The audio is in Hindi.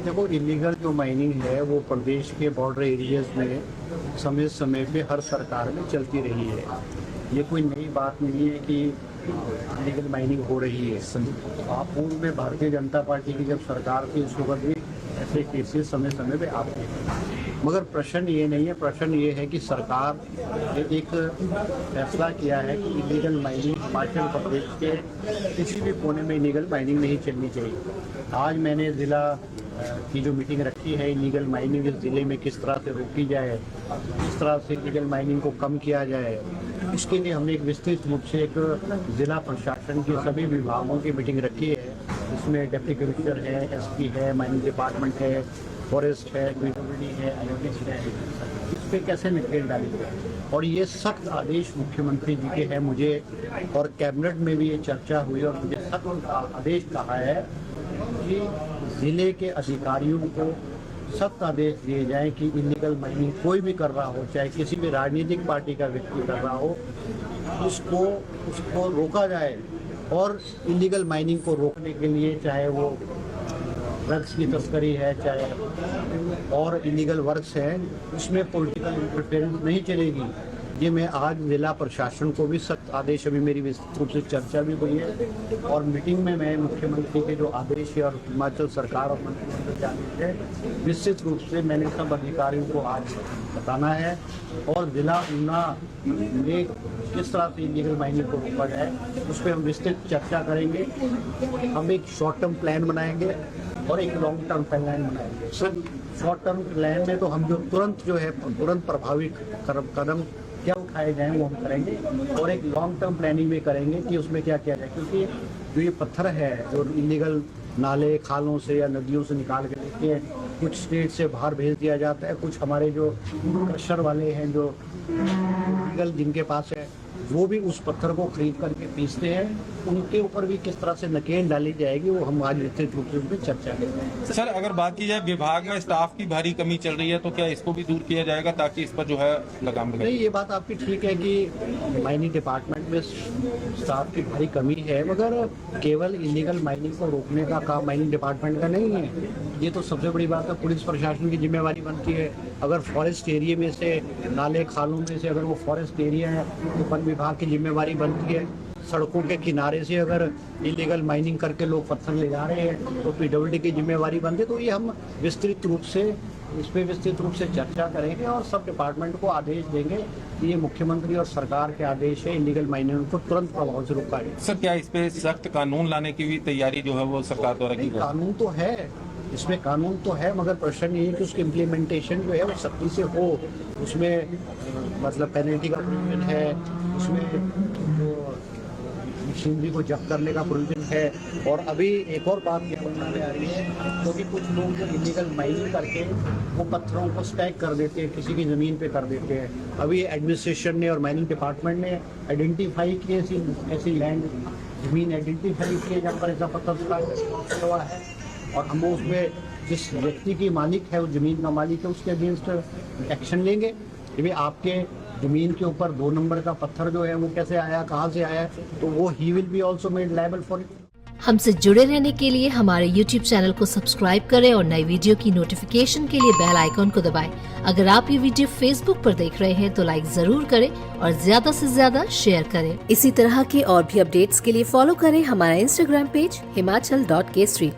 देखो, इलीगल जो माइनिंग है वो प्रदेश के बॉर्डर एरियाज में समय समय पे हर सरकार में चलती रही है। ये कोई नई बात नहीं है कि इलीगल माइनिंग हो रही है। आप पूर्व में भारतीय जनता पार्टी की जब सरकार थी उस वक्त भी ऐसे केसेस समय समय पे आते हैं। मगर प्रश्न ये नहीं है, प्रश्न ये है कि सरकार ने एक फैसला किया है कि इलीगल माइनिंग हिमाचल प्रदेश के किसी भी कोने में इलीगल माइनिंग नहीं चलनी चाहिए। आज मैंने ज़िला की जो मीटिंग रखी है, इलीगल माइनिंग इस ज़िले में किस तरह से रोकी जाए, किस तरह से इलीगल माइनिंग को कम किया जाए, इसके लिए हमने एक विस्तृत रूप से एक ज़िला प्रशासन के सभी विभागों की मीटिंग रखी है। इसमें डिप्टी कमिश्नर है, एसपी है, माइनिंग डिपार्टमेंट है, फॉरेस्ट है, पीडब्ल्यूडी है, आईओडीसी है, इस पर कैसे नकेल डाली जाए। और ये सख्त आदेश मुख्यमंत्री जी के हैं मुझे, और कैबिनेट में भी ये चर्चा हुई और मुझे सख्त आदेश कहा है कि ज़िले के अधिकारियों को सख्त आदेश दिए जाए कि इलीगल माइनिंग कोई भी कर रहा हो, चाहे किसी भी राजनीतिक पार्टी का व्यक्ति कर रहा हो, उसको रोका जाए। और इलीगल माइनिंग को रोकने के लिए चाहे वो ड्रग्स की तस्करी है, चाहे और इलीगल वर्क्स है, उसमें पॉलिटिकल इंटरफेरेंस नहीं चलेगी। ये मैं आज जिला प्रशासन को भी सख्त आदेश, अभी मेरी विस्तृत रूप से चर्चा भी हुई है और मीटिंग में मैं मुख्यमंत्री के जो आदेश है और हिमाचल सरकार और मंत्रिमंडल के आदेश है विस्तृत रूप से मैंने सब अधिकारियों को आज बताना है। और जिला ऊना में किस तरह से इलीगल माइनिंग को रोका जाए उस पर हम विस्तृत चर्चा करेंगे। हम एक शॉर्ट टर्म प्लान बनाएंगे और एक लॉन्ग टर्म प्लान बनाएंगे। सर, शॉर्ट टर्म प्लान में तो हम जो तुरंत प्रभावी कदम क्या उठाए जाएं वो हम करेंगे, और एक लॉन्ग टर्म प्लानिंग भी करेंगे कि उसमें क्या किया जाए। क्योंकि जो ये पत्थर है जो इलीगल नाले खालों से या नदियों से निकाल के लेके कुछ स्टेट से बाहर भेज दिया जाता है, कुछ हमारे जो क्रशर वाले हैं जो इलीगल जिनके पास है वो भी उस पत्थर को खरीद करके पीसते हैं, उनके ऊपर भी किस तरह से नकेल डाली जाएगी वो हम आज विस्तृत रूप से उसमें चर्चा करेंगे। सर, अगर बात की जाए विभाग में स्टाफ की भारी कमी चल रही है तो क्या इसको भी दूर किया जाएगा ताकि इस पर जो है लगाम लगे? नहीं, ये बात आपकी ठीक है कि माइनिंग डिपार्टमेंट में स्टाफ की भारी कमी है, मगर केवल इलीगल माइनिंग को रोकने का काम माइनिंग डिपार्टमेंट का नहीं है। ये तो सबसे बड़ी बात है, पुलिस प्रशासन की जिम्मेवारी बनती है। अगर फॉरेस्ट एरिया में से, नाले खालों में से अगर वो फॉरेस्ट एरिया है तो वन विभाग की जिम्मेवारी बनती है। सड़कों के किनारे से अगर इलीगल माइनिंग करके लोग पत्थर ले जा रहे हैं तो पीडब्ल्यूडी की जिम्मेवारी बनती है। तो ये हम विस्तृत रूप से इस पर विस्तृत रूप से चर्चा करेंगे और सब डिपार्टमेंट को आदेश देंगे कि ये मुख्यमंत्री और सरकार के आदेश है, इलीगल माइनिंग को तुरंत प्रभाव से रोका जाए। सर, क्या इस पे सख्त कानून लाने की भी तैयारी जो है वो सरकार द्वारा की? कानून तो है, इसमें कानून तो है, मगर प्रश्न ये है कि उसकी इम्प्लीमेंटेशन जो है वो सख्ती से हो। उसमें मतलब पेनल्टी का प्रोविजन है, उसमें जो मशीनरी को जब्त करने का प्रोविजन है। और अभी एक और बात ये बनने आ रही है, क्योंकि कुछ लोग जो इलीगल माइनिंग करके वो पत्थरों को स्टैक कर देते हैं, किसी की ज़मीन पे कर देते हैं। अभी एडमिनिस्ट्रेशन ने और माइनिंग डिपार्टमेंट ने आइडेंटिफाई की ऐसी लैंड ज़मीन आइडेंटिफाई की है जहाँ पर ऐसा पत्थर स्टैक हुआ है, और हम उसमें जिस व्यक्ति की मालिक है, उस ज़मीन का मालिक है, उसके अगेंस्ट एक्शन लेंगे कि भाई आपके ज़मीन के ऊपर 2 नंबर का पत्थर जो है वो कैसे आया, कहाँ से आया, तो वो he will be also made liable for it. हमसे जुड़े रहने के लिए हमारे YouTube चैनल को सब्सक्राइब करें और नई वीडियो की नोटिफिकेशन के लिए बेल आइकॉन को दबाएं। अगर आप ये वीडियो Facebook पर देख रहे हैं तो लाइक जरूर करें और ज्यादा से ज्यादा शेयर करें। इसी तरह के और भी अपडेट्स के लिए फॉलो करें हमारा Instagram पेज himachal.k3।